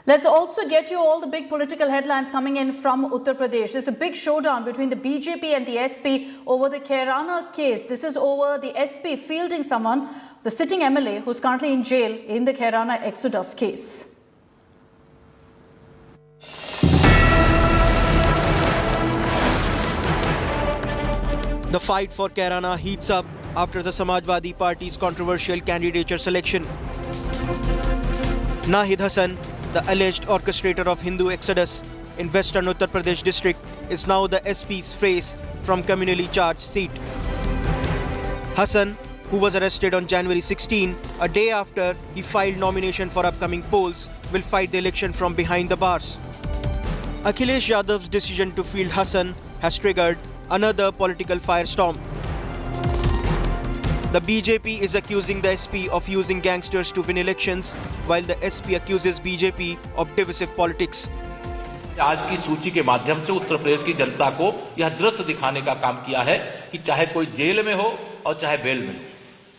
Let's also get you all the big political headlines coming in from Uttar Pradesh. There's a big showdown between the BJP and the SP over the Kairana case. This is over the SP fielding someone, the sitting MLA, who's currently in jail in the Kairana Exodus case. The fight for Kairana heats up after the Samajwadi Party's controversial candidature selection. Nahid Hassan, the alleged orchestrator of Hindu exodus in western Uttar Pradesh district, is now the SP's face from communally charged seat. Hassan, who was arrested on January 16, a day after he filed nomination for upcoming polls, will fight the election from behind the bars. Akhilesh Yadav's decision to field Hassan has triggered another political firestorm. The BJP is accusing the SP of using gangsters to win elections, while the SP accuses BJP of divisive politics. आज की सूची के माध्यम से उत्तर प्रदेश की जनता को यह दृश्य दिखाने का काम किया है कि चाहे कोई जेल में हो और चाहे बेल में,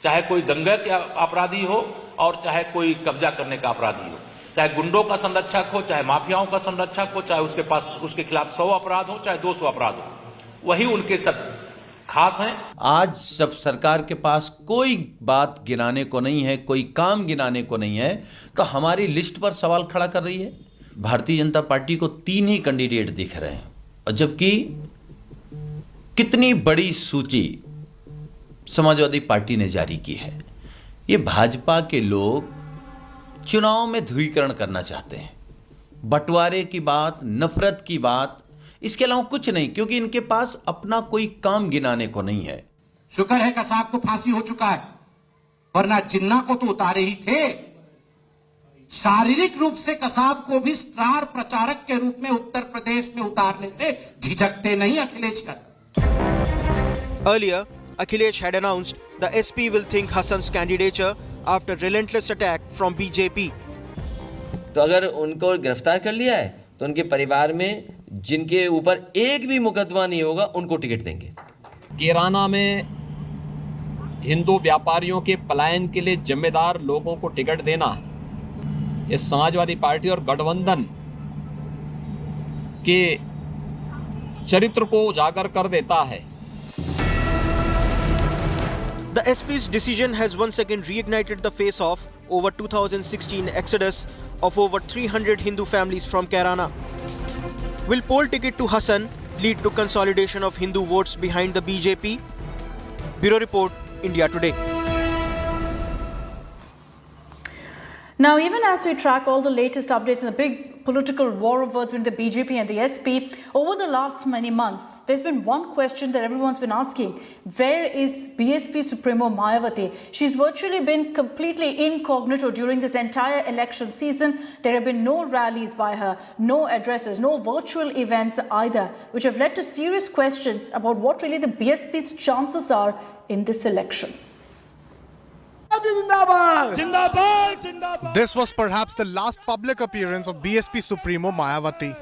चाहे कोई दंगे का अपराधी हो और चाहे कोई कब्जा करने का अपराधी हो, चाहे गुंडों का संरक्षक हो, चाहे माफियाओं का संरक्षक हो, चाहे उसके पास उसके खिलाफ 100 अपराध हो, चाहे 200 अपराध हो, वही उनके सब खास हैं। आज जब सरकार के पास कोई बात गिनाने को नहीं है, कोई काम गिनाने को नहीं है, तो हमारी लिस्ट पर सवाल खड़ा कर रही है। भारतीय जनता पार्टी को 3 ही कैंडिडेट दिख रहे हैं, और जबकि कितनी बड़ी सूची समाजवादी पार्टी ने जारी की है। ये भाजपा के लोग चुनाव में ध्रुवीकरण करना चाहते हैं, बंटवारे की बात, नफरत की बात, इसके अलावा कुछ नहीं, क्योंकि इनके पास अपना कोई काम गिनाने को नहीं है। शुक्र है कसाब को फांसी हो चुका है, वरना जिन्ना को तो उतारे ही थे। शारीरिक रूप से कसाब को भी स्टार प्रचारक के रूप में उत्तर प्रदेश में उतारने से झिझकते नहीं Akhilesh Yadav. Earlier, Akhilesh had announced the SP will think Hassan's candidature after relentless attack from BJP. तो अगर उनको गिरफ्तार कर लिया है तो उनके परिवार में जिनके ऊपर एक भी मुकदमा नहीं होगा उनको टिकट देंगे। कैराना में हिंदू व्यापारियों के पलायन के लिए जिम्मेदार लोगों को टिकट देना ये समाजवादी पार्टी और गठबंधन के चरित्र को उजागर कर देता है। The SP's decision has once again reignited the face-off over 2016 exodus of over 300 Hindu families from Kairana. Will poll ticket to Hassan lead to consolidation of Hindu votes behind the BJP? Bureau Report, India Today. Now, even as we track all the latest updates in the big political war of words between the BJP and the SP, over the last many months, there's been one question that everyone's been asking. Where is BSP Supremo Mayavati? She's virtually been completely incognito during this entire election season. There have been no rallies by her, no addresses, no virtual events either, which have led to serious questions about what really the BSP's chances are in this election. This was perhaps the last public appearance of BSP Supremo Mayavati.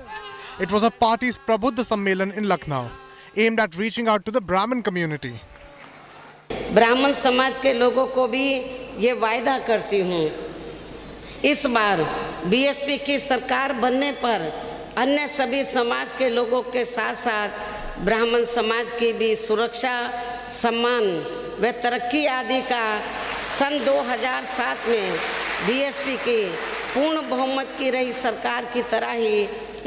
It was a party's Prabuddha Sammelan in Lucknow, aimed at reaching out to the Brahmin community. ब्राह्मण समाज के लोगों को भी ये वायदा करती हूँ, इस बार बीएसपी की सरकार बनने पर अन्य सभी समाज के लोगों के साथ साथ ब्राह्मण समाज की भी सुरक्षा, सम्मान व तरक्की आदि का सन 2007 में बीएसपी की पूर्ण बहुमत की रही सरकार की तरह ही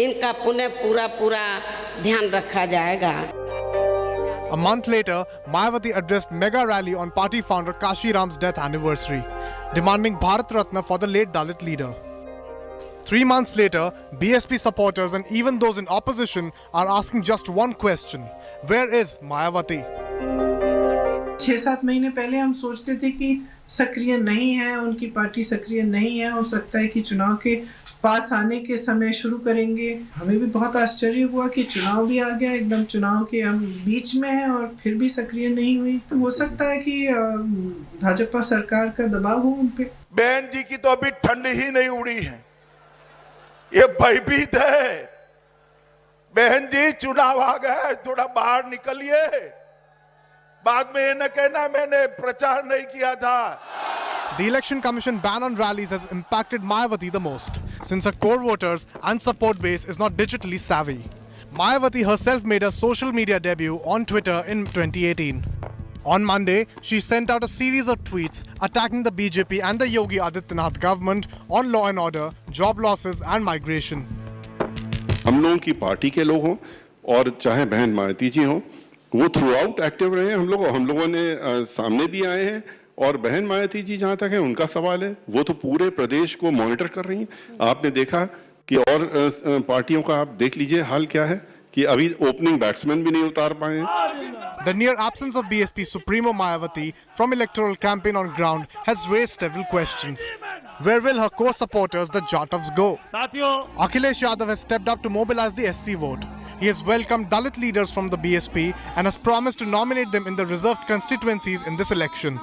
इनका पुनः पूरा ध्यान रखा जाएगा। A month later, Mayavati addressed mega rally on party founder Kashi Ram's death anniversary, demanding Bharat Ratna for the late Dalit leader. 3 months later, BSP supporters and even those in opposition are asking just one question: where is Mayavati? 6-7 महीने पहले हम सोचते थे कि सक्रिय नहीं है, उनकी पार्टी सक्रिय नहीं है, हो सकता है कि चुनाव के पास आने के समय शुरू करेंगे। हमें भी बहुत आश्चर्य हुआ कि चुनाव भी आ गया, एकदम चुनाव के हम बीच में हैं और फिर भी सक्रिय नहीं हुई। तो हो सकता है कि भाजपा सरकार का दबाव हो उन पे। बहन जी की तो अभी ठंड ही नहीं उड़ी है, ये भयभीत है। बहन जी चुनाव आ गया, थोड़ा बाहर निकलिए, बाद में ये न कहना मैंने प्रचार नहीं किया था। The Election Commission ban on rallies has impacted Mayawati the most, since her core voters and support base is not digitally savvy. Mayawati herself made her social media debut on Twitter in 2018. On Monday, she sent out a series of tweets attacking the BJP and the Yogi Adityanath government on law and order, job losses and migration. हम लोगों की party के लोग हों और चाहे बहन मायावती जी हों, वो थ्रू आउट एक्टिव रहे हैं। हम लोगों ने सामने भी आए हैं और बहन मायावती जी जहाँ तक है उनका सवाल है, वो तो पूरे प्रदेश को मॉनिटर कर रही हैं। आपने देखा कि और पार्टियों का आप देख लीजिए हाल क्या है कि अभी ओपनिंग बैट्समैन भी नहीं उतार पाए हैं। The near absence of BSP Supremo Mayawati from electoral campaign on ground has raised several questions. Where will her core supporters, the Jatovs, go? Akhilesh Yadav has stepped up to mobilize the SC vote. He has welcomed Dalit leaders from the BSP and has promised to nominate them in the reserved constituencies in this election.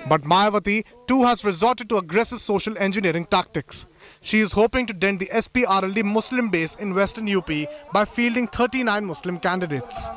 But Mayawati too has resorted to aggressive social engineering tactics. She is hoping to dent the SPRLD Muslim base in western UP by fielding 39 Muslim candidates.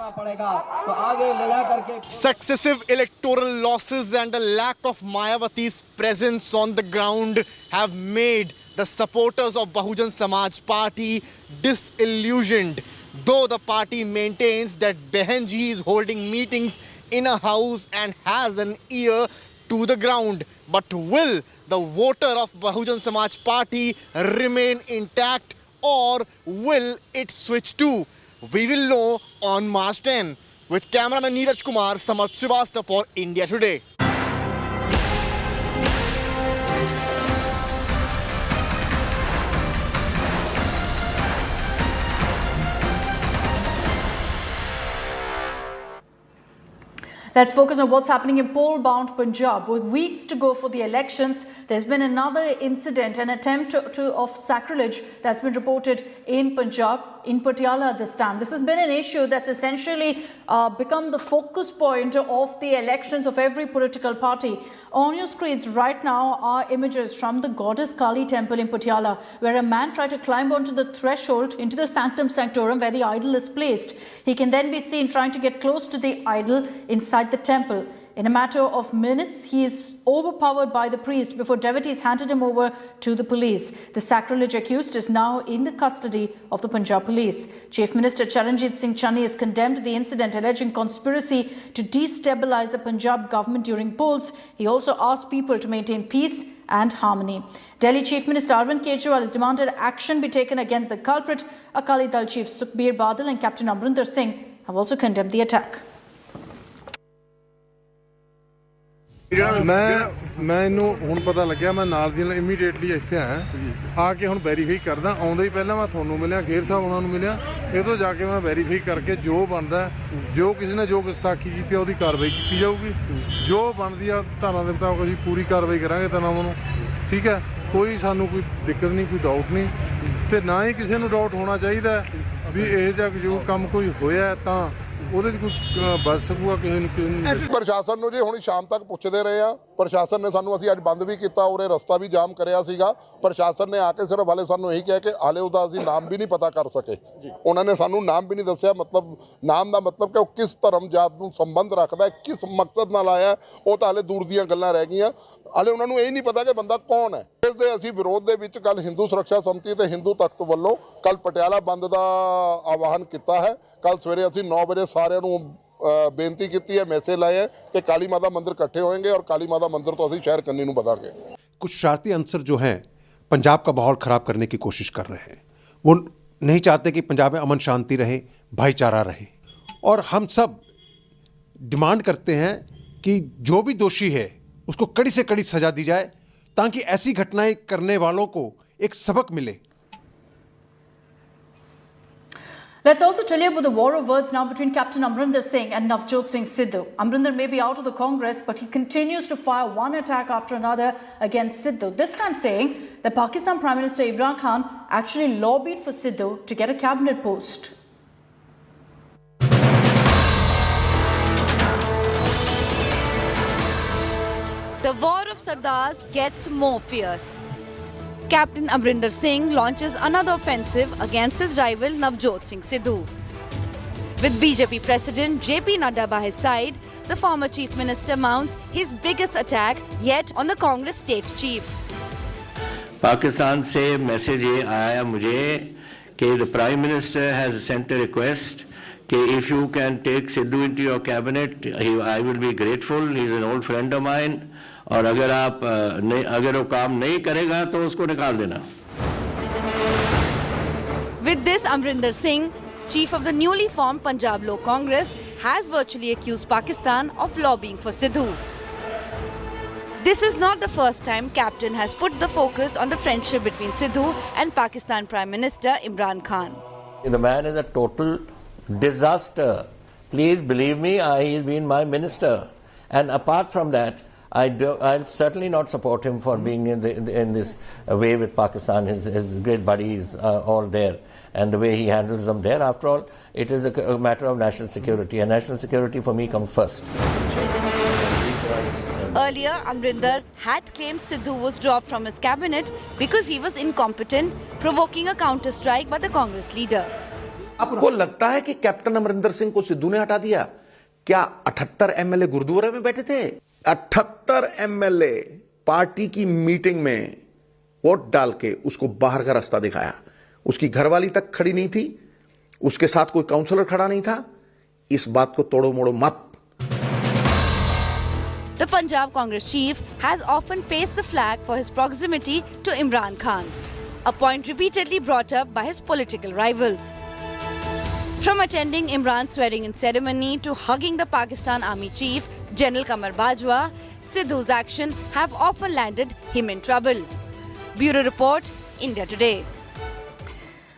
Successive electoral losses and the lack of Mayawati's presence on the ground have made the supporters of Bahujan Samaj Party disillusioned. Though the party maintains that Behenji is holding meetings in a house and has an ear to the ground. But will the voter of Bahujan Samaj Party remain intact or will it switch too? We will know on March 10. With cameraman Neeraj Kumar, Samarth Srivastava for India Today. Let's focus on what's happening in poll-bound Punjab. With weeks to go for the elections, there's been another incident, an attempt of sacrilege that's been reported in Punjab, in Patiala this time. This has been an issue that's essentially become the focus point of the elections of every political party. On your screens right now are images from the goddess Kali temple in Patiala, where a man tried to climb onto the threshold into the sanctum sanctorum where the idol is placed. He can then be seen trying to get close to the idol inside the temple. In a matter of minutes, he is overpowered by the priest before devotees handed him over to the police. The sacrilege accused is now in the custody of the Punjab police. Chief Minister Charanjit Singh Channi has condemned the incident, alleging conspiracy to destabilize the Punjab government during polls. He also asked people to maintain peace and harmony. Delhi Chief Minister Arvind Kejriwal has demanded action be taken against the culprit. Akali Dal Chief Sukhbir Badal and Captain Amarinder Singh have also condemned the attack. ਮੈਨੂੰ ਹੁਣ ਪਤਾ ਲੱਗਿਆ ਮੈਂ ਨਾਲ ਦੀ ਨਾਲ immediately ਇੱਥੇ ਆਇਆ ਆ ਕੇ ਹੁਣ ਵੈਰੀਫਾਈ ਕਰਦਾ ਆਉਂਦਾ ਹੀ ਪਹਿਲਾਂ ਮੈਂ ਤੁਹਾਨੂੰ ਮਿਲਿਆ ਖੇਰ ਸਾਹਿਬ ਉਹਨਾਂ ਨੂੰ ਮਿਲਿਆ ਇਹ ਤੋਂ ਜਾ ਕੇ ਮੈਂ ਵੈਰੀਫਾਈ ਕਰਕੇ ਜੋ ਬਣਦਾ ਜੋ ਕਿਸੇ ਨੇ ਜੋ ਗੁਸਤਾਖੀ ਕੀਤੀ ਉਹਦੀ ਕਾਰਵਾਈ ਕੀਤੀ ਜਾਊਗੀ ਜੋ ਬਣਦੀ ਆ ਧਾਰਾ ਦੇ ਮੁਤਾਬਕ ਅਸੀਂ ਪੂਰੀ ਕਾਰਵਾਈ ਕਰਾਂਗੇ ਤਨਾਵਾਂ ਨੂੰ ਠੀਕ ਹੈ ਕੋਈ ਸਾਨੂੰ ਕੋਈ ਦਿੱਕਤ ਨਹੀਂ ਕੋਈ ਡਾਊਟ ਨਹੀਂ ਤੇ ਨਾ ਹੀ ਕਿਸੇ ਨੂੰ ਡਾਊਟ ਹੋਣਾ ਚਾਹੀਦਾ ਵੀ ਇਹ ਜਿਹਾ ਜੋ ਕੰਮ ਕੋਈ ਹੋਇਆ ਤਾਂ ਉਹਦੇ 'ਚ ਕੋਈ ਬਚ ਸਕੂਗਾ ਕਿਸੇ ਨੂੰ ਪ੍ਰਸ਼ਾਸਨ ਨੂੰ ਜੀ ਹੁਣ ਸ਼ਾਮ ਤੱਕ ਪੁੱਛਦੇ ਰਹੇ ਆ ਪ੍ਰਸ਼ਾਸਨ ਨੇ ਸਾਨੂੰ ਅਸੀਂ ਅੱਜ ਬੰਦ ਵੀ ਕੀਤਾ ਉਰੇ ਰਸਤਾ ਵੀ ਜਾਮ ਕਰਿਆ ਸੀਗਾ ਪ੍ਰਸ਼ਾਸਨ ਨੇ ਆ ਕੇ ਸਿਰਫ ਹਾਲੇ ਸਾਨੂੰ ਇਹੀ ਕਿਹਾ ਕਿ ਹਾਲੇ ਉਹਦਾ ਅਸੀਂ ਨਾਮ ਵੀ ਨਹੀਂ ਪਤਾ ਕਰ ਸਕੇ ਉਹਨਾਂ ਨੇ ਸਾਨੂੰ ਨਾਮ ਵੀ ਨਹੀਂ ਦੱਸਿਆ ਮਤਲਬ ਨਾਮ ਦਾ ਮਤਲਬ ਕਿ ਉਹ ਕਿਸ ਧਰਮ ਜਾਤ ਨੂੰ ਸੰਬੰਧ ਰੱਖਦਾ ਕਿਸ ਮਕਸਦ ਨਾਲ ਆਇਆ ਉਹ ਤਾਂ ਹਾਲੇ ਦੂਰ ਦੀਆਂ ਗੱਲਾਂ ਰਹਿ ਗਈਆਂ ਹਾਲੇ ਉਹਨਾਂ ਨੂੰ ਇਹ ਨਹੀਂ ਪਤਾ ਕਿ ਬੰਦਾ ਕੌਣ ਹੈ ਇਸ ਦੇ ਅਸੀਂ ਵਿਰੋਧ ਦੇ ਵਿੱਚ ਕੱਲ ਹਿੰਦੂ ਸੁਰੱਖਿਆ ਸਮਿਤੀ ਤੇ ਹਿੰਦੂ ਤਖਤ ਵੱਲੋਂ ਕੱਲ ਪਟਿਆਲਾ ਬੰਦ ਦਾ ਆਹਵਾਨ ਕੀਤਾ ਹੈ ਕੱਲ ਸਵੇਰੇ ਅਸੀਂ 9 ਵਜੇ ਸਾਰਿਆਂ ਨੂੰ बेनती की है मैसेज लाए है कि काली माता मंदिर इकट्ठे होंगे और काली माता मंदिर तो अभी शहर कन्नी नूं बधांगे। कुछ शरारती अंसर जो हैं पंजाब का माहौल ख़राब करने की कोशिश कर रहे हैं वो नहीं चाहते कि पंजाब में अमन शांति रहे भाईचारा रहे और हम सब डिमांड करते हैं कि जो भी दोषी है उसको कड़ी से कड़ी सज़ा दी जाए ताकि ऐसी घटनाएं करने वालों को एक सबक मिले। Let's also tell you about the war of words now between Captain Amarinder Singh and Navjot Singh Sidhu. Amarinder may be out of the Congress, but he continues to fire one attack after another against Sidhu, this time saying that Pakistan Prime Minister Imran Khan actually lobbied for Sidhu to get a cabinet post. The war of Sardars gets more fierce. Captain Amarinder Singh launches another offensive against his rival Navjot Singh Sidhu. With BJP President JP Nadda by his side, the former chief minister mounts his biggest attack yet on the Congress state chief. Pakistan से message ये आया मुझे कि the Prime Minister has sent a request कि if you can take Sidhu into your cabinet, I will be grateful. He is an old friend of mine. और अगर वो काम नहीं करेगा तो उसको निकाल देना. With this, Amarinder Singh, chief of the newly formed Punjab Lok Congress, has virtually accused Pakistan of lobbying for Sidhu. This is not the first time Captain has put the focus on the friendship between Sidhu and Pakistan Prime Minister Imran Khan. The man is a total disaster. Please believe me, he's been my minister. And apart from that, I'll certainly not support him for being in this way with Pakistan. His great buddies are all there. And the way he handles them there, after all, it is a matter of national security. And national security for me comes first. Earlier, Amarinder had claimed Sidhu was dropped from his cabinet because he was incompetent, provoking a counter-strike by the Congress leader. आपको लगता है कि captain Amarinder Singh को सिद्धू ने हटा दिया? क्या 78 MLA गुरुद्वारे में बैठे थे? 78 एमएलए पार्टी की मीटिंग में वोट डाल के उसको बाहर का रास्ता दिखाया. उसकी घरवाली तक खड़ी नहीं थी, उसके साथ कोई काउंसलर खड़ा नहीं था. इस बात को तोड़ो मोड़ो मत. The Punjab Congress chief has often faced the flag for his proximity to Imran Khan, a point repeatedly brought up by his political rivals. From attending Imran's swearing-in ceremony to hugging the Pakistan Army Chief, General Qamar Bajwa, Sidhu's actions have often landed him in trouble. Bureau Report, India Today.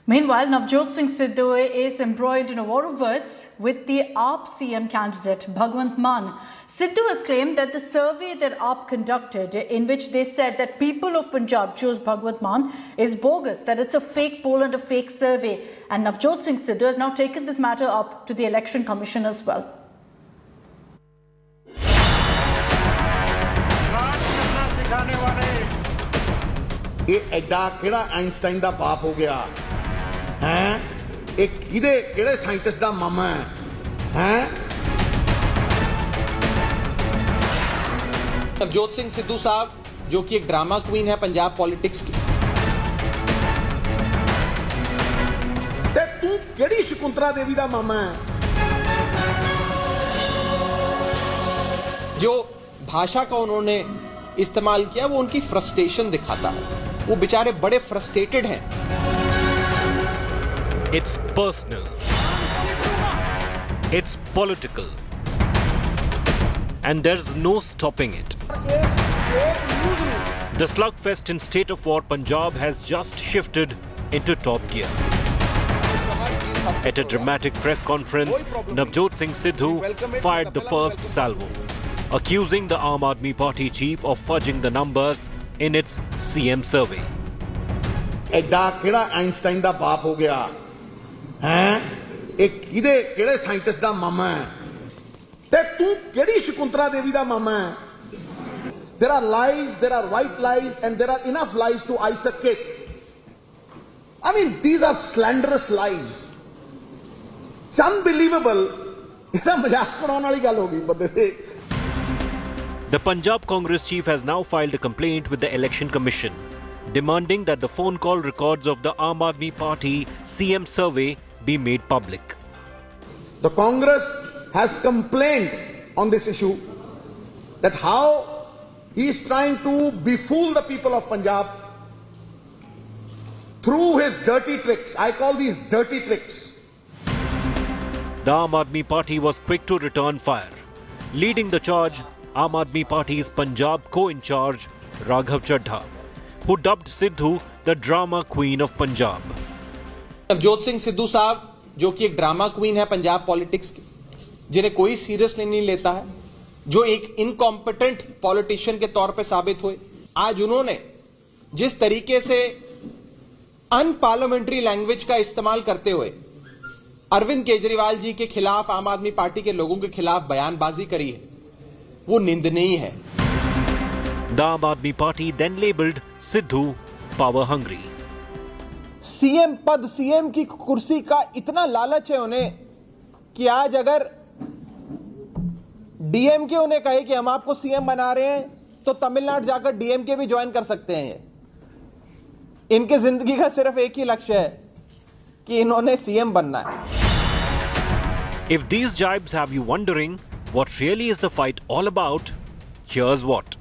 Meanwhile, Navjot Singh Sidhu is embroiled in a war of words with the AAP CM candidate Bhagwant Mann. Sidhu has claimed that the survey that AAP conducted, in which they said that people of Punjab chose Bhagwant Mann, is bogus, that it's a fake poll and a fake survey. And Navjot Singh Sidhu has now taken this matter up to the Election Commission as well. ये एडा केड़ा Einstein दा बाप हो गया हैं? एक केड़े साइंटिस्ट दा मामा है हैं? नवजोत सिंह सिद्धू साहब जो कि एक ड्रामा क्वीन है पंजाब पॉलिटिक्स की. ते तू केड़ी शकुंतला देवी दा मामा है? जो भाषा का उन्होंने इस्तेमाल किया वो उनकी फ्रस्ट्रेशन दिखाता है. वो बेचारे बड़े फ्रस्ट्रेटेड हैं. It's personal. It's political. And there's no stopping it. The slugfest in state of war Punjab has just shifted into top gear. At a dramatic press conference, Navjot Singh Sidhu fired the first salvo, accusing the Aam Aadmi Party chief of fudging the numbers in its CM survey. एडा केड़ा Einstein दा बाप हो गया हैं? एक केड़े scientist दा मामा है? ते तू केड़ी शकुंतला देवी दा मामा है? There are lies, there are white lies, and there are enough lies to ice a cake. I mean, these are slanderous lies. It's unbelievable. इतना मजाक बनाने वाली गल हो गई बंदे से. The Punjab Congress chief has now filed a complaint with the Election Commission, demanding that the phone call records of the Aam Aadmi Party CM survey be made public. The Congress has complained on this issue that how he is trying to befool the people of Punjab through his dirty tricks. I call these dirty tricks. The Aam Aadmi Party was quick to return fire. Leading the charge, Aam Aadmi Party's Punjab co-in-charge Raghav Chaddha, who dubbed Sidhu the drama queen of Punjab. Navjot Singh Sidhu साहब जो कि एक drama queen है Punjab politics की, जिन्हें कोई seriously नहीं लेता है, जो एक इनकॉम्पिटेंट पॉलिटिशियन के तौर पे साबित हुए. आज उन्होंने जिस तरीके से अनपार्लियामेंट्री लैंग्वेज का इस्तेमाल करते हुए अरविंद केजरीवाल जी के खिलाफ, आम आदमी पार्टी के लोगों के खिलाफ बयानबाजी करी है, वो निंदनीय है. The Aam Aadmi Party then labelled Sidhu power hungry. CM पद, सीएम की कुर्सी का इतना लालच है उन्हें कि आज अगर डीएमके उन्हें कहे कि हम आपको सीएम बना रहे हैं तो तमिलनाडु जाकर डीएमके भी ज्वाइन कर सकते हैं। इनके जिंदगी का सिर्फ एक ही लक्ष्य है कि इन्होंने सीएम बनना है। If these jibes have you wondering what really is the fight all about, here's what.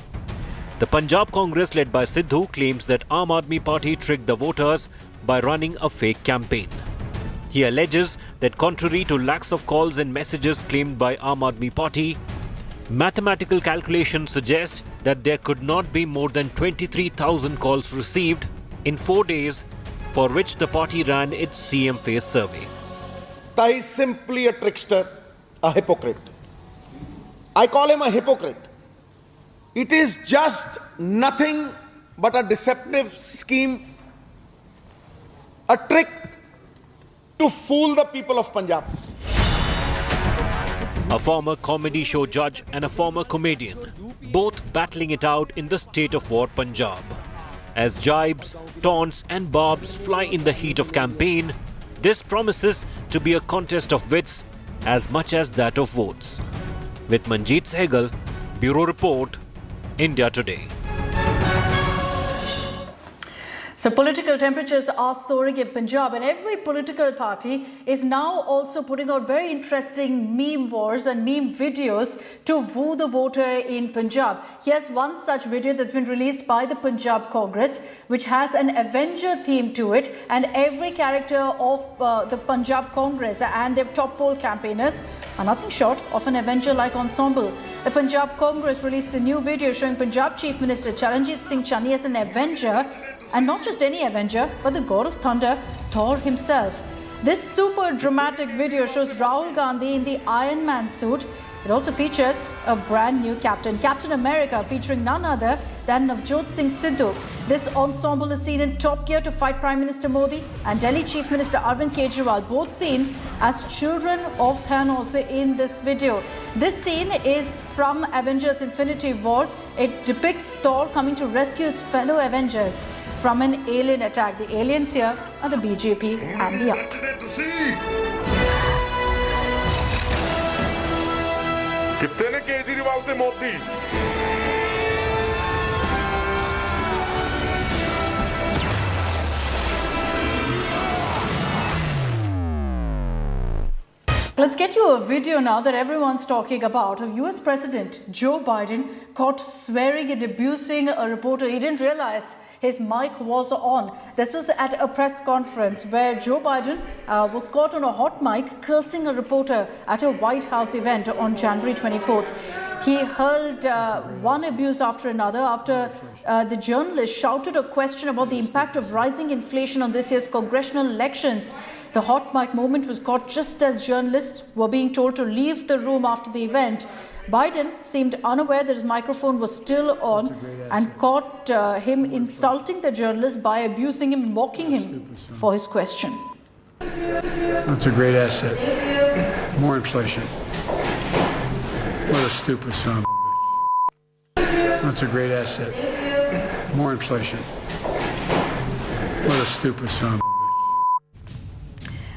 The Punjab Congress led by Sidhu claims that Aam Aadmi Party tricked the voters by running a fake campaign. He alleges that contrary to lakhs of calls and messages claimed by Aam Aadmi Party, mathematical calculations suggest that there could not be more than 23,000 calls received in 4 days for which the party ran its CM face survey. He is simply a trickster, a hypocrite. I call him a hypocrite. It is just nothing but a deceptive scheme, a trick to fool the people of Punjab. A former comedy show judge and a former comedian, both battling it out in the state of war Punjab. As jibes, taunts and barbs fly in the heat of campaign, this promises to be a contest of wits as much as that of votes. With Manjeet Sehgal, Bureau Report, India Today. So political temperatures are soaring in Punjab, and every political party is now also putting out very interesting meme wars and meme videos to woo the voter in Punjab. Here's one such video that's been released by the Punjab Congress, which has an Avenger theme to it, and every character of the Punjab Congress and their top poll campaigners are nothing short of an Avenger-like ensemble. The Punjab Congress released a new video showing Punjab Chief Minister Charanjit Singh Channi as an Avenger. And not just any Avenger, but the God of Thunder, Thor himself. This super dramatic video shows Rahul Gandhi in the Iron Man suit. It also features a brand new captain, Captain America, featuring none other than Navjot Singh Sidhu. This ensemble is seen in top gear to fight Prime Minister Modi and Delhi Chief Minister Arvind Kejriwal, both seen as children of Thanos in this video. This scene is from Avengers Infinity War. It depicts Thor coming to rescue his fellow Avengers from an alien attack. The aliens here are the BJP and the ARC. कितने ने केजरीवाल ते Modi Let's get you a video now that everyone's talking about of US President Joe Biden caught swearing and abusing a reporter. He didn't realize his mic was on. This was at a press conference where Joe Biden was caught on a hot mic cursing a reporter at a White House event on January 24th. He hurled one abuse after another after the journalist shouted a question about the impact of rising inflation on this year's congressional elections. The hot mic moment was caught just as journalists were being told to leave the room after the event. Biden seemed unaware that his microphone was still on and caught him insulting the journalist by abusing him, mocking him for his question. That's a great asset. More inflation. What a stupid son of a bitch. That's a great asset. More inflation. What a stupid son of a bitch.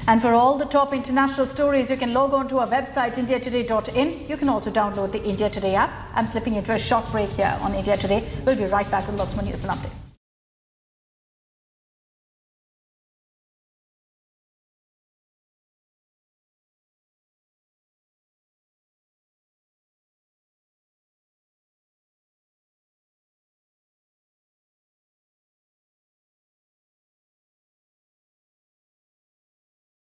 And for all the top international stories, you can log on to our website, indiatoday.in. You can also download the India Today app. I'm slipping into a short break here on India Today. We'll be right back with lots more news and updates.